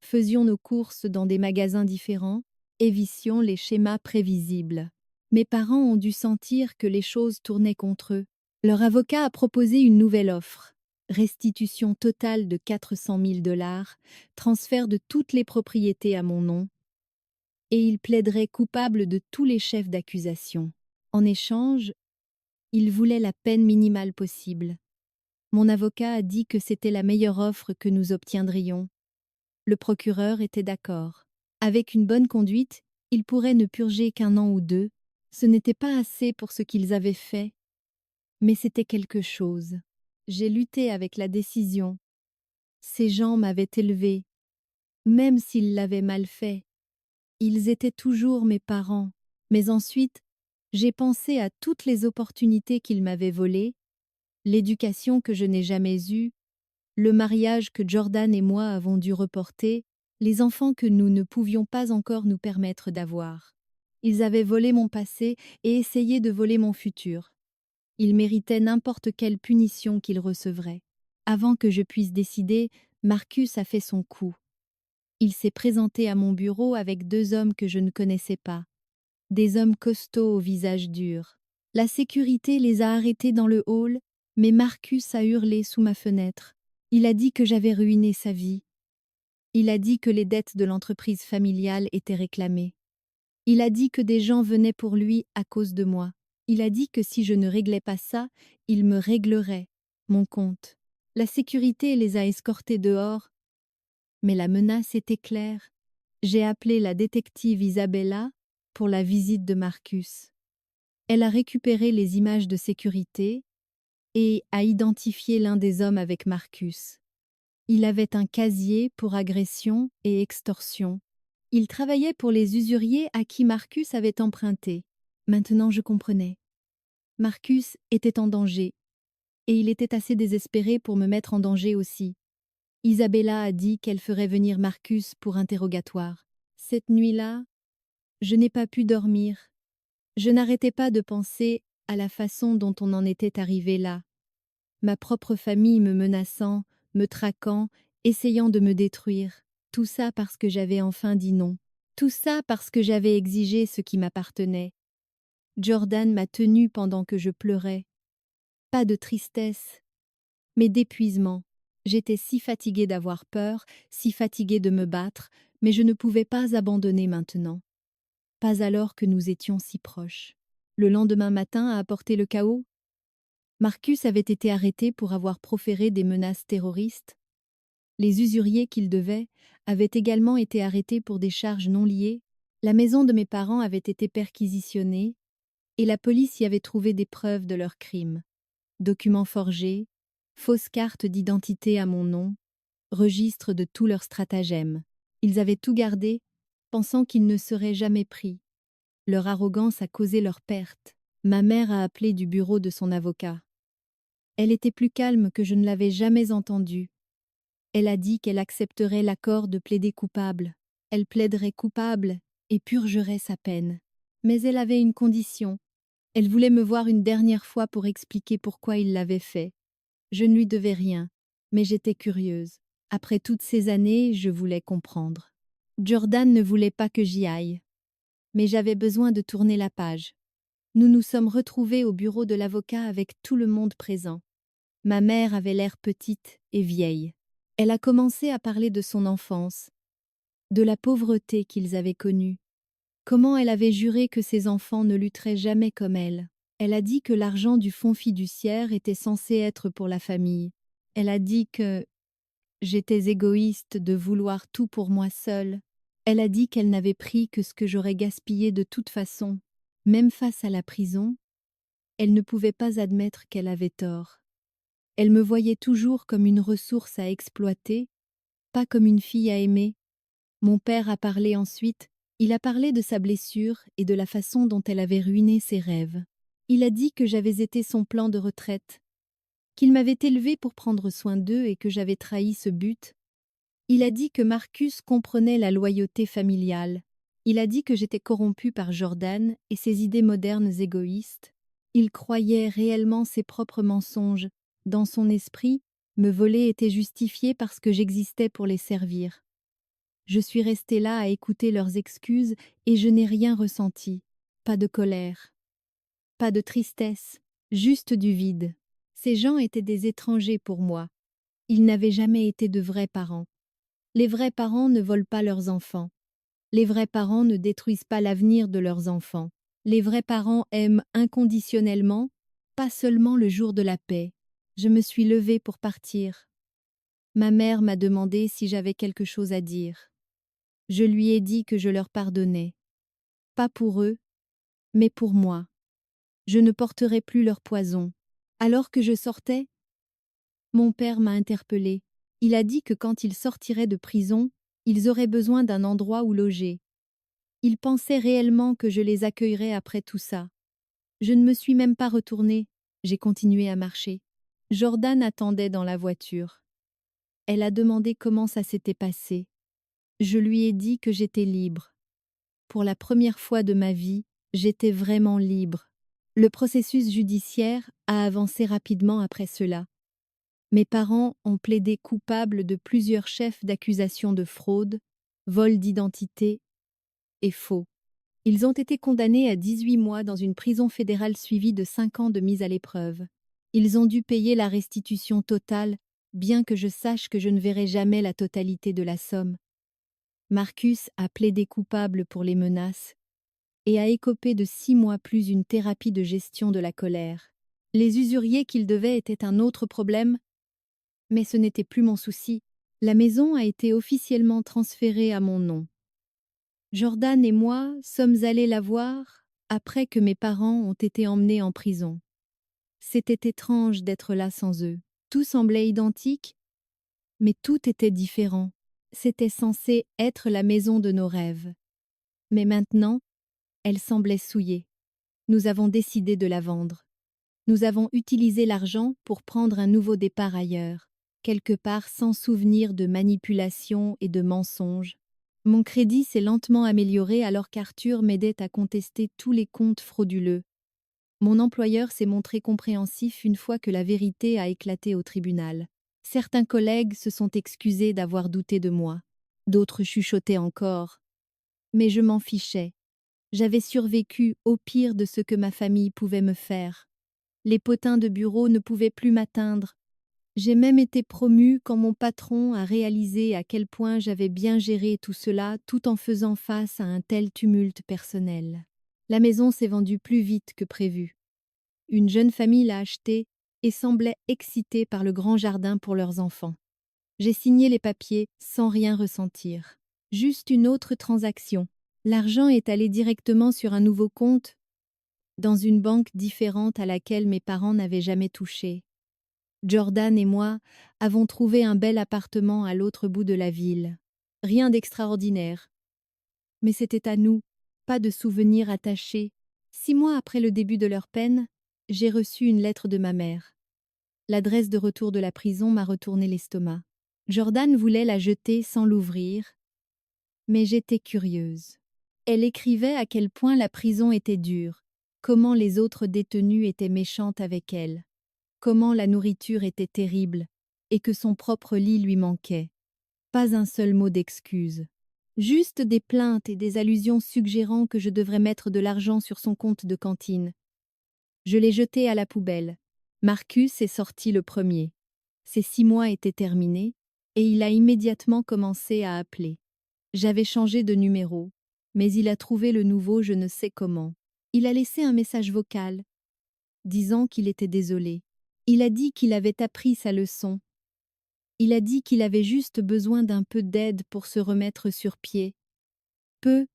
faisions nos courses dans des magasins différents, évitions les schémas prévisibles. Mes parents ont dû sentir que les choses tournaient contre eux. Leur avocat a proposé une nouvelle offre. Restitution totale de 400 000 dollars, transfert de toutes les propriétés à mon nom, et il plaiderait coupable de tous les chefs d'accusation. En échange, il voulait la peine minimale possible. Mon avocat a dit que c'était la meilleure offre que nous obtiendrions. Le procureur était d'accord. Avec une bonne conduite, il pourrait ne purger qu'1 an ou 2. Ce n'était pas assez pour ce qu'ils avaient fait, mais c'était quelque chose. J'ai lutté avec la décision. Ces gens m'avaient élevé, même s'ils l'avaient mal fait. Ils étaient toujours mes parents, mais ensuite, j'ai pensé à toutes les opportunités qu'ils m'avaient volées, l'éducation que je n'ai jamais eue, le mariage que Jordan et moi avons dû reporter, les enfants que nous ne pouvions pas encore nous permettre d'avoir. Ils avaient volé mon passé et essayé de voler mon futur. Ils méritaient n'importe quelle punition qu'ils recevraient. Avant que je puisse décider, Marcus a fait son coup. Il s'est présenté à mon bureau avec 2 hommes que je ne connaissais pas. Des hommes costauds au visage dur. La sécurité les a arrêtés dans le hall, mais Marcus a hurlé sous ma fenêtre. Il a dit que j'avais ruiné sa vie. Il a dit que les dettes de l'entreprise familiale étaient réclamées. Il a dit que des gens venaient pour lui à cause de moi. Il a dit que si je ne réglais pas ça, il me réglerait mon compte. La sécurité les a escortés dehors, mais la menace était claire. J'ai appelé la détective Isabella pour la visite de Marcus. Elle a récupéré les images de sécurité et a identifié l'un des hommes avec Marcus. Il avait un casier pour agression et extorsion. Il travaillait pour les usuriers à qui Marcus avait emprunté. Maintenant je comprenais. Marcus était en danger, et il était assez désespéré pour me mettre en danger aussi. Isabella a dit qu'elle ferait venir Marcus pour interrogatoire. Cette nuit-là, je n'ai pas pu dormir. Je n'arrêtais pas de penser à la façon dont on en était arrivé là. Ma propre famille me menaçant, me traquant, essayant de me détruire. Tout ça parce que j'avais enfin dit non. Tout ça parce que j'avais exigé ce qui m'appartenait. Jordan m'a tenue pendant que je pleurais. Pas de tristesse, mais d'épuisement. J'étais si fatiguée d'avoir peur, si fatiguée de me battre, mais je ne pouvais pas abandonner maintenant. Pas alors que nous étions si proches. Le lendemain matin a apporté le chaos. Marcus avait été arrêté pour avoir proféré des menaces terroristes. Les usuriers qu'il devait avaient également été arrêtés pour des charges non liées. La maison de mes parents avait été perquisitionnée et la police y avait trouvé des preuves de leurs crimes. Documents forgés, fausses cartes d'identité à mon nom, registre de tous leurs stratagèmes. Ils avaient tout gardé, pensant qu'ils ne seraient jamais pris. Leur arrogance a causé leur perte. Ma mère a appelé du bureau de son avocat. Elle était plus calme que je ne l'avais jamais entendue. Elle a dit qu'elle accepterait l'accord de plaider coupable. Elle plaiderait coupable et purgerait sa peine. Mais elle avait une condition. Elle voulait me voir une dernière fois pour expliquer pourquoi il l'avait fait. Je ne lui devais rien, mais j'étais curieuse. Après toutes ces années, je voulais comprendre. Jordan ne voulait pas que j'y aille. Mais j'avais besoin de tourner la page. Nous nous sommes retrouvés au bureau de l'avocat avec tout le monde présent. Ma mère avait l'air petite et vieille. Elle a commencé à parler de son enfance, de la pauvreté qu'ils avaient connue, comment elle avait juré que ses enfants ne lutteraient jamais comme elle. Elle a dit que l'argent du fonds fiduciaire était censé être pour la famille. Elle a dit que j'étais égoïste de vouloir tout pour moi seule. Elle a dit qu'elle n'avait pris que ce que j'aurais gaspillé de toute façon. Même face à la prison, elle ne pouvait pas admettre qu'elle avait tort. Elle me voyait toujours comme une ressource à exploiter, pas comme une fille à aimer. Mon père a parlé ensuite. Il a parlé de sa blessure et de la façon dont elle avait ruiné ses rêves. Il a dit que j'avais été son plan de retraite, qu'il m'avait élevé pour prendre soin d'eux et que j'avais trahi ce but. Il a dit que Marcus comprenait la loyauté familiale. Il a dit que j'étais corrompue par Jordan et ses idées modernes égoïstes. Il croyait réellement ses propres mensonges. Dans son esprit, me voler était justifié parce que j'existais pour les servir. Je suis restée là à écouter leurs excuses et je n'ai rien ressenti. Pas de colère, pas de tristesse, juste du vide. Ces gens étaient des étrangers pour moi. Ils n'avaient jamais été de vrais parents. Les vrais parents ne volent pas leurs enfants. Les vrais parents ne détruisent pas l'avenir de leurs enfants. Les vrais parents aiment inconditionnellement, pas seulement le jour de la paix. Je me suis levée pour partir. Ma mère m'a demandé si j'avais quelque chose à dire. Je lui ai dit que je leur pardonnais. Pas pour eux, mais pour moi. Je ne porterai plus leur poison. Alors que je sortais, mon père m'a interpellée. Il a dit que quand ils sortiraient de prison, ils auraient besoin d'un endroit où loger. Il pensait réellement que je les accueillerais après tout ça. Je ne me suis même pas retournée. J'ai continué à marcher. Jordan attendait dans la voiture. Elle a demandé comment ça s'était passé. Je lui ai dit que j'étais libre. Pour la première fois de ma vie, j'étais vraiment libre. Le processus judiciaire a avancé rapidement après cela. Mes parents ont plaidé coupables de plusieurs chefs d'accusation de fraude, vol d'identité et faux. Ils ont été condamnés à 18 mois dans une prison fédérale suivie de 5 ans de mise à l'épreuve. Ils ont dû payer la restitution totale, bien que je sache que je ne verrai jamais la totalité de la somme. Marcus a plaidé coupable pour les menaces et a écopé de 6 mois plus une thérapie de gestion de la colère. Les usuriers qu'il devait étaient un autre problème, mais ce n'était plus mon souci. La maison a été officiellement transférée à mon nom. Jordan et moi sommes allés la voir après que mes parents ont été emmenés en prison. C'était étrange d'être là sans eux. Tout semblait identique, mais tout était différent. C'était censé être la maison de nos rêves. Mais maintenant, elle semblait souillée. Nous avons décidé de la vendre. Nous avons utilisé l'argent pour prendre un nouveau départ ailleurs, quelque part sans souvenir de manipulation et de mensonges. Mon crédit s'est lentement amélioré alors qu'Arthur m'aidait à contester tous les comptes frauduleux. Mon employeur s'est montré compréhensif une fois que la vérité a éclaté au tribunal. Certains collègues se sont excusés d'avoir douté de moi. D'autres chuchotaient encore. Mais je m'en fichais. J'avais survécu au pire de ce que ma famille pouvait me faire. Les potins de bureau ne pouvaient plus m'atteindre. J'ai même été promue quand mon patron a réalisé à quel point j'avais bien géré tout cela tout en faisant face à un tel tumulte personnel. La maison s'est vendue plus vite que prévu. Une jeune famille l'a achetée et semblait excitée par le grand jardin pour leurs enfants. J'ai signé les papiers sans rien ressentir. Juste une autre transaction. L'argent est allé directement sur un nouveau compte dans une banque différente à laquelle mes parents n'avaient jamais touché. Jordan et moi avons trouvé un bel appartement à l'autre bout de la ville. Rien d'extraordinaire. Mais c'était à nous, pas de souvenirs attachés. 6 mois après le début de leur peine, j'ai reçu une lettre de ma mère. L'adresse de retour de la prison m'a retourné l'estomac. Jordan voulait la jeter sans l'ouvrir, mais j'étais curieuse. Elle écrivait à quel point la prison était dure, comment les autres détenus étaient méchantes avec elle, comment la nourriture était terrible et que son propre lit lui manquait. Pas un seul mot d'excuse. Juste des plaintes et des allusions suggérant que je devrais mettre de l'argent sur son compte de cantine. Je l'ai jeté à la poubelle. Marcus est sorti le premier. Ses 6 mois étaient terminés et il a immédiatement commencé à appeler. J'avais changé de numéro, mais il a trouvé le nouveau je ne sais comment. Il a laissé un message vocal, disant qu'il était désolé. Il a dit qu'il avait appris sa leçon. Il a dit qu'il avait juste besoin d'un peu d'aide pour se remettre sur pied. Peut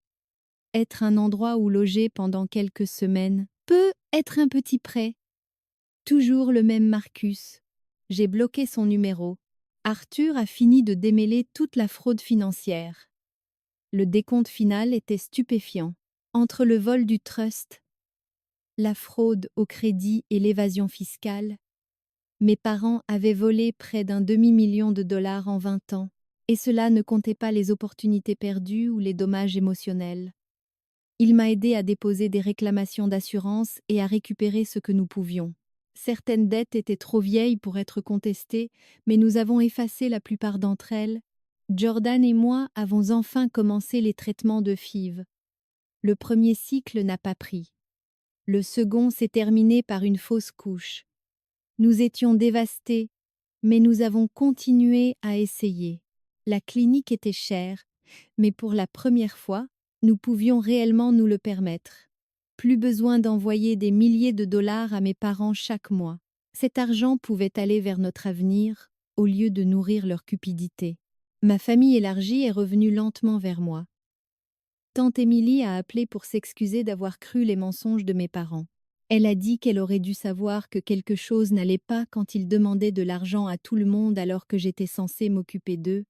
être un endroit où loger pendant quelques semaines. Peut être un petit prêt. Toujours le même Marcus. J'ai bloqué son numéro. Arthur a fini de démêler toute la fraude financière. Le décompte final était stupéfiant. Entre le vol du trust, la fraude au crédit et l'évasion fiscale, mes parents avaient volé près d'un demi-million de dollars en 20 ans, et cela ne comptait pas les opportunités perdues ou les dommages émotionnels. Il m'a aidé à déposer des réclamations d'assurance et à récupérer ce que nous pouvions. Certaines dettes étaient trop vieilles pour être contestées, mais nous avons effacé la plupart d'entre elles. Jordan et moi avons enfin commencé les traitements de FIV. Le premier cycle n'a pas pris. Le second s'est terminé par une fausse couche. Nous étions dévastés, mais nous avons continué à essayer. La clinique était chère, mais pour la première fois, nous pouvions réellement nous le permettre. Plus besoin d'envoyer des milliers de dollars à mes parents chaque mois. Cet argent pouvait aller vers notre avenir, au lieu de nourrir leur cupidité. Ma famille élargie est revenue lentement vers moi. Tante Émilie a appelé pour s'excuser d'avoir cru les mensonges de mes parents. Elle a dit qu'elle aurait dû savoir que quelque chose n'allait pas quand ils demandaient de l'argent à tout le monde alors que j'étais censée m'occuper d'eux.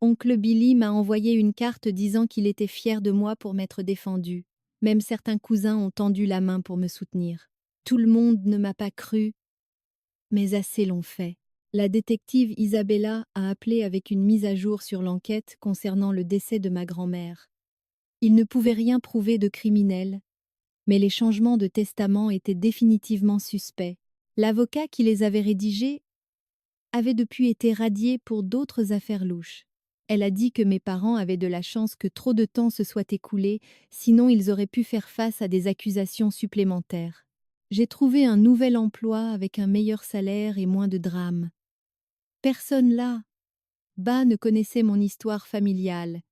Oncle Billy m'a envoyé une carte disant qu'il était fier de moi pour m'être défendue. Même certains cousins ont tendu la main pour me soutenir. Tout le monde ne m'a pas cru, mais assez l'ont fait. La détective Isabella a appelé avec une mise à jour sur l'enquête concernant le décès de ma grand-mère. Ils ne pouvaient rien prouver de criminel, mais les changements de testament étaient définitivement suspects. L'avocat qui les avait rédigés avait depuis été radié pour d'autres affaires louches. Elle a dit que mes parents avaient de la chance que trop de temps se soit écoulé, sinon ils auraient pu faire face à des accusations supplémentaires. J'ai trouvé un nouvel emploi avec un meilleur salaire et moins de drames. Personne là, bas, ne connaissait mon histoire familiale.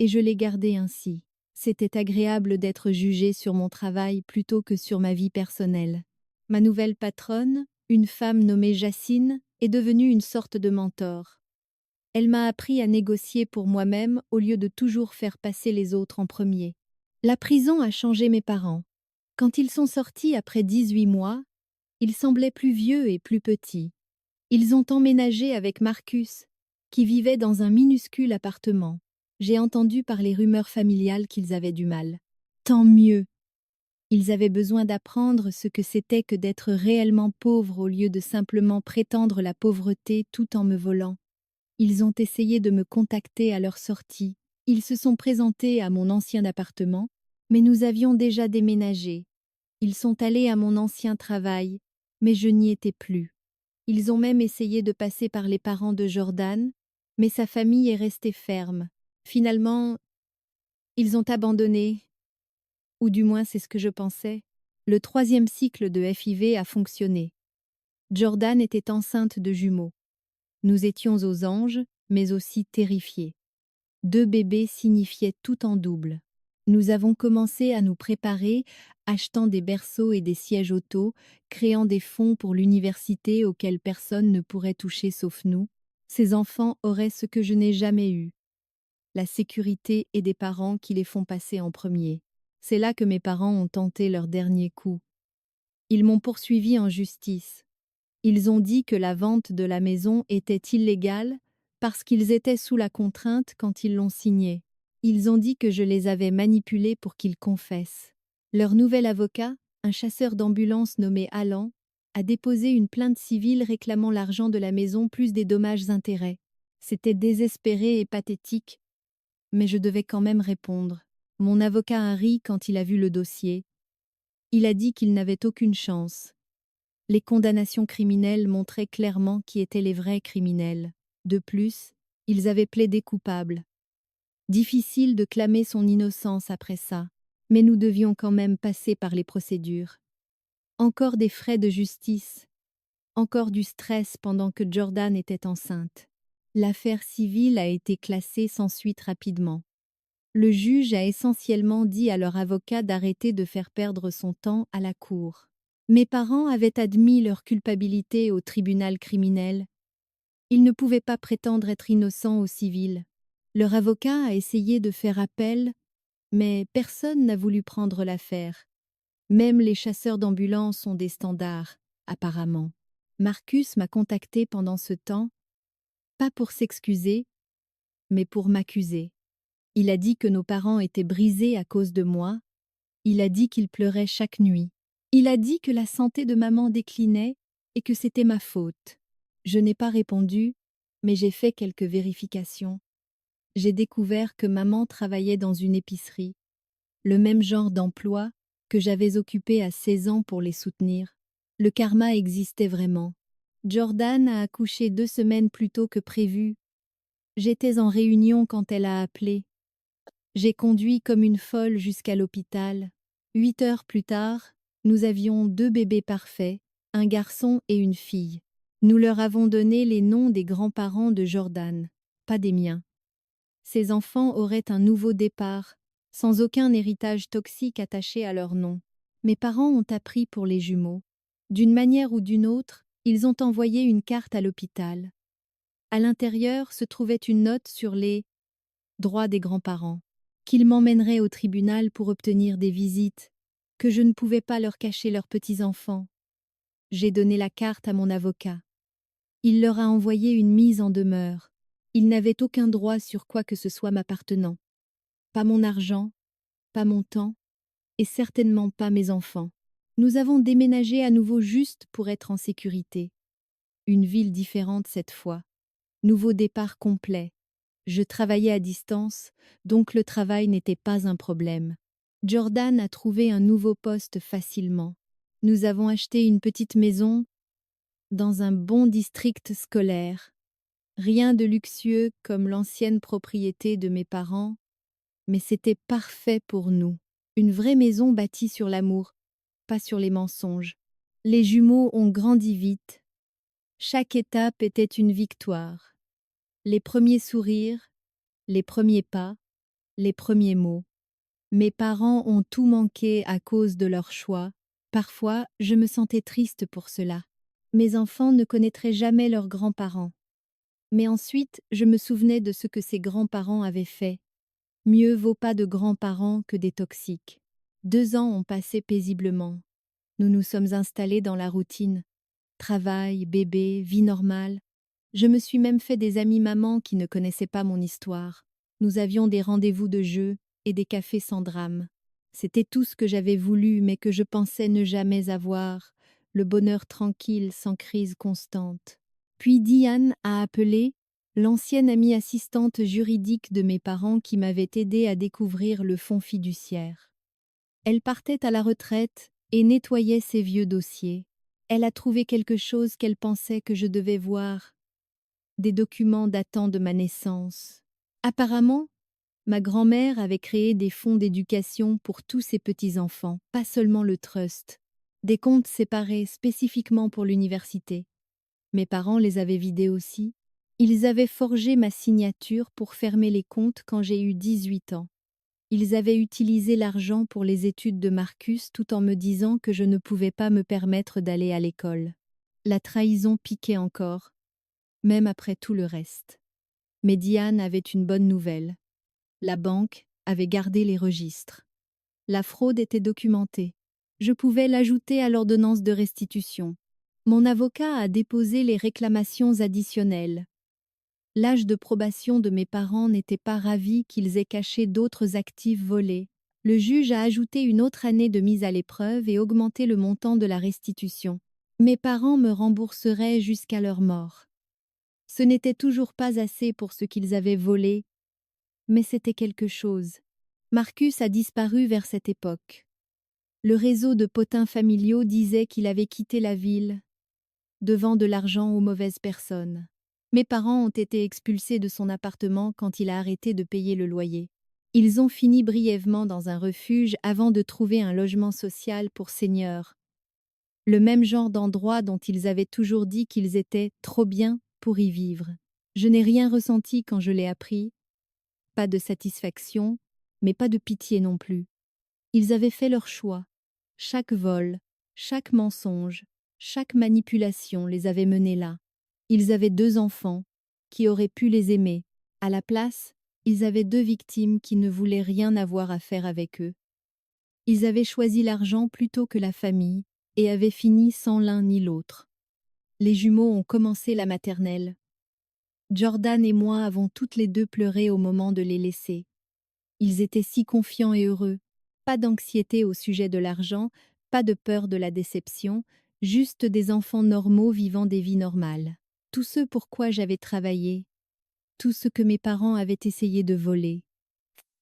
et je l'ai gardé ainsi. C'était agréable d'être jugée sur mon travail plutôt que sur ma vie personnelle. Ma nouvelle patronne, une femme nommée Jacine, est devenue une sorte de mentor. Elle m'a appris à négocier pour moi-même au lieu de toujours faire passer les autres en premier. La prison a changé mes parents. Quand ils sont sortis après 18 mois, ils semblaient plus vieux et plus petits. Ils ont emménagé avec Marcus, qui vivait dans un minuscule appartement. J'ai entendu par les rumeurs familiales qu'ils avaient du mal. Tant mieux. Ils avaient besoin d'apprendre ce que c'était que d'être réellement pauvre au lieu de simplement prétendre la pauvreté tout en me volant. Ils ont essayé de me contacter à leur sortie. Ils se sont présentés à mon ancien appartement, mais nous avions déjà déménagé. Ils sont allés à mon ancien travail, mais je n'y étais plus. Ils ont même essayé de passer par les parents de Jordan, mais sa famille est restée ferme. Finalement, ils ont abandonné, ou du moins c'est ce que je pensais. Le 3e cycle de FIV a fonctionné. Jordan était enceinte de jumeaux. Nous étions aux anges, mais aussi terrifiés. 2 bébés signifiaient tout en double. Nous avons commencé à nous préparer, achetant des berceaux et des sièges auto, créant des fonds pour l'université auxquels personne ne pourrait toucher sauf nous. Ces enfants auraient ce que je n'ai jamais eu: la sécurité et des parents qui les font passer en premier. C'est là que mes parents ont tenté leur dernier coup. Ils m'ont poursuivi en justice. Ils ont dit que la vente de la maison était illégale parce qu'ils étaient sous la contrainte quand ils l'ont signée. Ils ont dit que je les avais manipulés pour qu'ils confessent. Leur nouvel avocat, un chasseur d'ambulance nommé Alan, a déposé une plainte civile réclamant l'argent de la maison plus des dommages-intérêts. C'était désespéré et pathétique, mais je devais quand même répondre. Mon avocat a ri quand il a vu le dossier. Il a dit qu'il n'avait aucune chance. Les condamnations criminelles montraient clairement qui étaient les vrais criminels. De plus, ils avaient plaidé coupables. Difficile de clamer son innocence après ça, mais nous devions quand même passer par les procédures. Encore des frais de justice, encore du stress pendant que Jordan était enceinte. L'affaire civile a été classée sans suite rapidement. Le juge a essentiellement dit à leur avocat d'arrêter de faire perdre son temps à la cour. Mes parents avaient admis leur culpabilité au tribunal criminel. Ils ne pouvaient pas prétendre être innocents au civil. Leur avocat a essayé de faire appel, mais personne n'a voulu prendre l'affaire. Même les chasseurs d'ambulance ont des standards, apparemment. Marcus m'a contacté pendant ce temps, pas pour s'excuser, mais pour m'accuser. Il a dit que nos parents étaient brisés à cause de moi. Il a dit qu'il pleurait chaque nuit. Il a dit que la santé de maman déclinait et que c'était ma faute. Je n'ai pas répondu, mais j'ai fait quelques vérifications. J'ai découvert que maman travaillait dans une épicerie, le même genre d'emploi que j'avais occupé à 16 ans pour les soutenir. Le karma existait vraiment. Jordan a accouché 2 semaines plus tôt que prévu. J'étais en réunion quand elle a appelé. J'ai conduit comme une folle jusqu'à l'hôpital. 8 heures plus tard, nous avions 2 bébés parfaits, un garçon et une fille. Nous leur avons donné les noms des grands-parents de Jordan, pas des miens. Ces enfants auraient un nouveau départ, sans aucun héritage toxique attaché à leur nom. Mes parents ont appris pour les jumeaux. D'une manière ou d'une autre, ils ont envoyé une carte à l'hôpital. À l'intérieur se trouvait une note sur les droits des grands-parents, qu'ils m'emmèneraient au tribunal pour obtenir des visites, que je ne pouvais pas leur cacher leurs petits-enfants. J'ai donné la carte à mon avocat. Il leur a envoyé une mise en demeure. Ils n'avaient aucun droit sur quoi que ce soit m'appartenant. Pas mon argent, pas mon temps, et certainement pas mes enfants. Nous avons déménagé à nouveau juste pour être en sécurité. Une ville différente cette fois. Nouveau départ complet. Je travaillais à distance, donc le travail n'était pas un problème. Jordan a trouvé un nouveau poste facilement. Nous avons acheté une petite maison dans un bon district scolaire. Rien de luxueux comme l'ancienne propriété de mes parents, mais c'était parfait pour nous. Une vraie maison bâtie sur l'amour, pas sur les mensonges. Les jumeaux ont grandi vite. Chaque étape était une victoire. Les premiers sourires, les premiers pas, les premiers mots. Mes parents ont tout manqué à cause de leur choix. Parfois, je me sentais triste pour cela. Mes enfants ne connaîtraient jamais leurs grands-parents. Mais ensuite, je me souvenais de ce que ces grands-parents avaient fait. Mieux vaut pas de grands-parents que des toxiques. 2 ans ont passé paisiblement. Nous nous sommes installés dans la routine. Travail, bébé, vie normale. Je me suis même fait des amis mamans qui ne connaissaient pas mon histoire. Nous avions des rendez-vous de jeu et des cafés sans drame. C'était tout ce que j'avais voulu, mais que je pensais ne jamais avoir. Le bonheur tranquille, sans crise constante. Puis Diane a appelé, l'ancienne amie assistante juridique de mes parents qui m'avait aidée à découvrir le fonds fiduciaire. Elle partait à la retraite et nettoyait ses vieux dossiers. Elle a trouvé quelque chose qu'elle pensait que je devais voir, des documents datant de ma naissance. Apparemment, ma grand-mère avait créé des fonds d'éducation pour tous ses petits-enfants, pas seulement le trust, des comptes séparés spécifiquement pour l'université. Mes parents les avaient vidés aussi. Ils avaient forgé ma signature pour fermer les comptes quand j'ai eu 18 ans. Ils avaient utilisé l'argent pour les études de Marcus tout en me disant que je ne pouvais pas me permettre d'aller à l'école. La trahison piquait encore, même après tout le reste. Mais Diane avait une bonne nouvelle. La banque avait gardé les registres. La fraude était documentée. Je pouvais l'ajouter à l'ordonnance de restitution. Mon avocat a déposé les réclamations additionnelles. L'âge de probation de mes parents n'était pas ravi qu'ils aient caché d'autres actifs volés. Le juge a ajouté une autre année de mise à l'épreuve et augmenté le montant de la restitution. Mes parents me rembourseraient jusqu'à leur mort. Ce n'était toujours pas assez pour ce qu'ils avaient volé, mais c'était quelque chose. Marcus a disparu vers cette époque. Le réseau de potins familiaux disait qu'il avait quitté la ville, devant de l'argent aux mauvaises personnes. Mes parents ont été expulsés de son appartement quand il a arrêté de payer le loyer. Ils ont fini brièvement dans un refuge avant de trouver un logement social pour seniors. Le même genre d'endroit dont ils avaient toujours dit qu'ils étaient trop bien pour y vivre. Je n'ai rien ressenti quand je l'ai appris. Pas de satisfaction, mais pas de pitié non plus. Ils avaient fait leur choix. Chaque vol, chaque mensonge, chaque manipulation les avait menés là. Ils avaient 2 enfants, qui auraient pu les aimer. À la place, ils avaient 2 victimes qui ne voulaient rien avoir à faire avec eux. Ils avaient choisi l'argent plutôt que la famille, et avaient fini sans l'un ni l'autre. Les jumeaux ont commencé la maternelle. Jordan et moi avons toutes les 2 pleuré au moment de les laisser. Ils étaient si confiants et heureux. Pas d'anxiété au sujet de l'argent, pas de peur de la déception, juste des enfants normaux vivant des vies normales. Tout ce pour quoi j'avais travaillé, tout ce que mes parents avaient essayé de voler.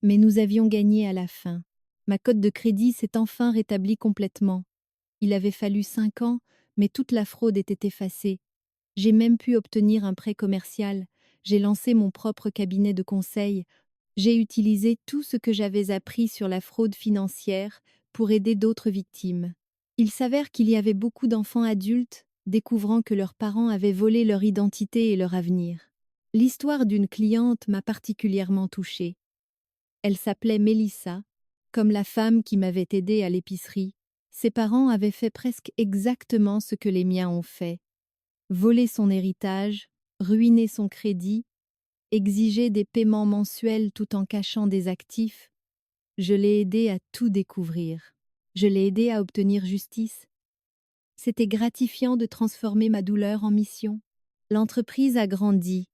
Mais nous avions gagné à la fin. Ma cote de crédit s'est enfin rétablie complètement. Il avait fallu 5 ans, mais toute la fraude était effacée. J'ai même pu obtenir un prêt commercial. J'ai lancé mon propre cabinet de conseil. J'ai utilisé tout ce que j'avais appris sur la fraude financière pour aider d'autres victimes. Il s'avère qu'il y avait beaucoup d'enfants adultes découvrant que leurs parents avaient volé leur identité et leur avenir. L'histoire d'une cliente m'a particulièrement touchée. Elle s'appelait Mélissa, comme la femme qui m'avait aidée à l'épicerie. Ses parents avaient fait presque exactement ce que les miens ont fait. Voler son héritage, ruiner son crédit, exiger des paiements mensuels tout en cachant des actifs. Je l'ai aidé à tout découvrir. Je l'ai aidé à obtenir justice. C'était gratifiant de transformer ma douleur en mission. L'entreprise a grandi.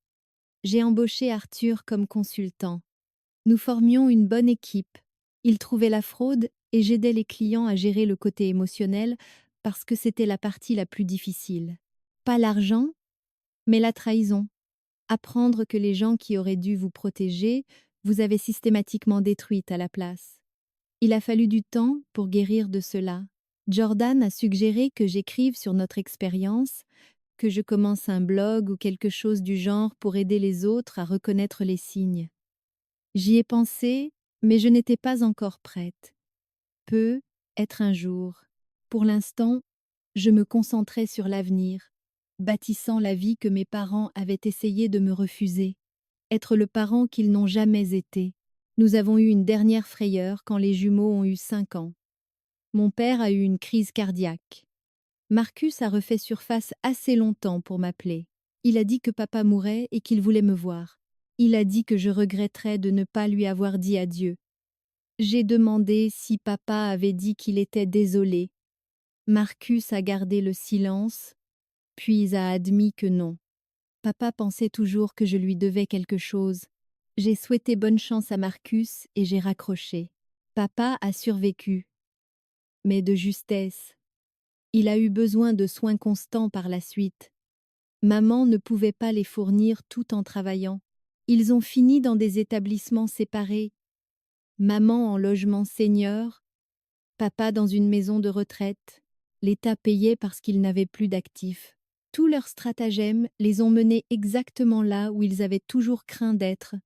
J'ai embauché Arthur comme consultant. Nous formions une bonne équipe. Il trouvait la fraude et j'aidais les clients à gérer le côté émotionnel parce que c'était la partie la plus difficile. Pas l'argent, mais la trahison. Apprendre que les gens qui auraient dû vous protéger, vous avez systématiquement détruite à la place. Il a fallu du temps pour guérir de cela. Jordan a suggéré que j'écrive sur notre expérience, que je commence un blog ou quelque chose du genre pour aider les autres à reconnaître les signes. J'y ai pensé, mais je n'étais pas encore prête. Peut être un jour. Pour l'instant, je me concentrais sur l'avenir, bâtissant la vie que mes parents avaient essayé de me refuser, être le parent qu'ils n'ont jamais été. Nous avons eu une dernière frayeur quand les jumeaux ont eu 5 ans. Mon père a eu une crise cardiaque. Marcus a refait surface assez longtemps pour m'appeler. Il a dit que papa mourait et qu'il voulait me voir. Il a dit que je regretterais de ne pas lui avoir dit adieu. J'ai demandé si papa avait dit qu'il était désolé. Marcus a gardé le silence, puis a admis que non. Papa pensait toujours que je lui devais quelque chose. J'ai souhaité bonne chance à Marcus et j'ai raccroché. Papa a survécu, mais de justesse. Il a eu besoin de soins constants par la suite. Maman ne pouvait pas les fournir tout en travaillant. Ils ont fini dans des établissements séparés. Maman en logement senior, papa dans une maison de retraite. L'État payait parce qu'ils n'avaient plus d'actifs. Tous leurs stratagèmes les ont menés exactement là où ils avaient toujours craint d'être,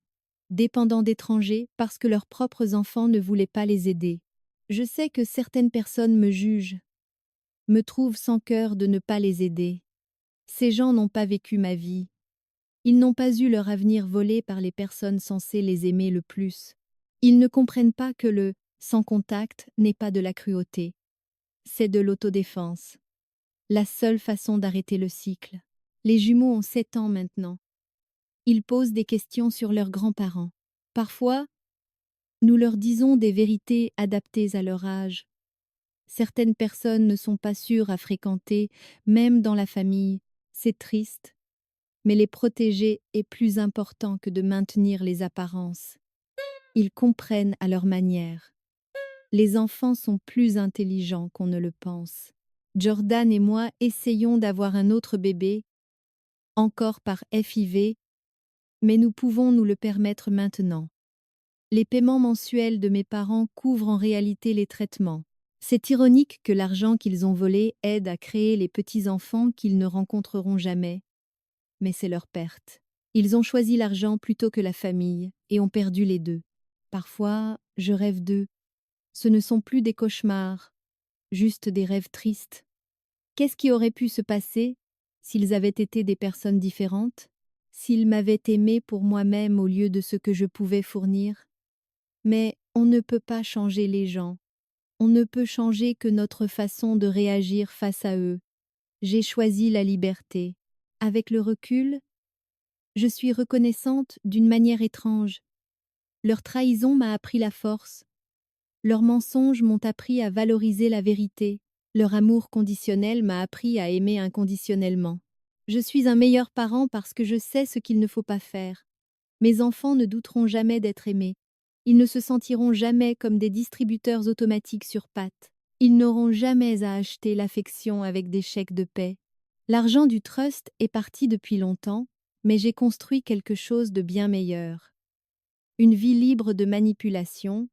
dépendants d'étrangers parce que leurs propres enfants ne voulaient pas les aider. Je sais que certaines personnes me jugent, me trouvent sans cœur de ne pas les aider. Ces gens n'ont pas vécu ma vie. Ils n'ont pas eu leur avenir volé par les personnes censées les aimer le plus. Ils ne comprennent pas que le sans contact n'est pas de la cruauté. C'est de l'autodéfense. La seule façon d'arrêter le cycle. Les jumeaux ont 7 ans maintenant. Ils posent des questions sur leurs grands-parents. Parfois, nous leur disons des vérités adaptées à leur âge. Certaines personnes ne sont pas sûres à fréquenter, même dans la famille. C'est triste. Mais les protéger est plus important que de maintenir les apparences. Ils comprennent à leur manière. Les enfants sont plus intelligents qu'on ne le pense. Jordan et moi essayons d'avoir un autre bébé, encore par FIV, mais nous pouvons nous le permettre maintenant. Les paiements mensuels de mes parents couvrent en réalité les traitements. C'est ironique que l'argent qu'ils ont volé aide à créer les petits-enfants qu'ils ne rencontreront jamais. Mais c'est leur perte. Ils ont choisi l'argent plutôt que la famille et ont perdu les deux. Parfois, je rêve d'eux. Ce ne sont plus des cauchemars, juste des rêves tristes. Qu'est-ce qui aurait pu se passer s'ils avaient été des personnes différentes? S'ils m'avaient aimé pour moi-même au lieu de ce que je pouvais fournir? Mais on ne peut pas changer les gens. On ne peut changer que notre façon de réagir face à eux. J'ai choisi la liberté. Avec le recul, je suis reconnaissante d'une manière étrange. Leur trahison m'a appris la force. Leurs mensonges m'ont appris à valoriser la vérité. Leur amour conditionnel m'a appris à aimer inconditionnellement. Je suis un meilleur parent parce que je sais ce qu'il ne faut pas faire. Mes enfants ne douteront jamais d'être aimés. Ils ne se sentiront jamais comme des distributeurs automatiques sur pattes. Ils n'auront jamais à acheter l'affection avec des chèques de paie. L'argent du trust est parti depuis longtemps, mais j'ai construit quelque chose de bien meilleur. Une vie libre de manipulation,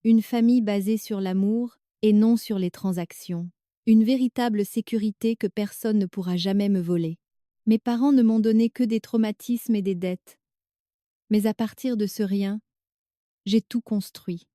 une famille basée sur l'amour et non sur les transactions. Une véritable sécurité que personne ne pourra jamais me voler. Mes parents ne m'ont donné que des traumatismes et des dettes. Mais à partir de ce rien, j'ai tout construit.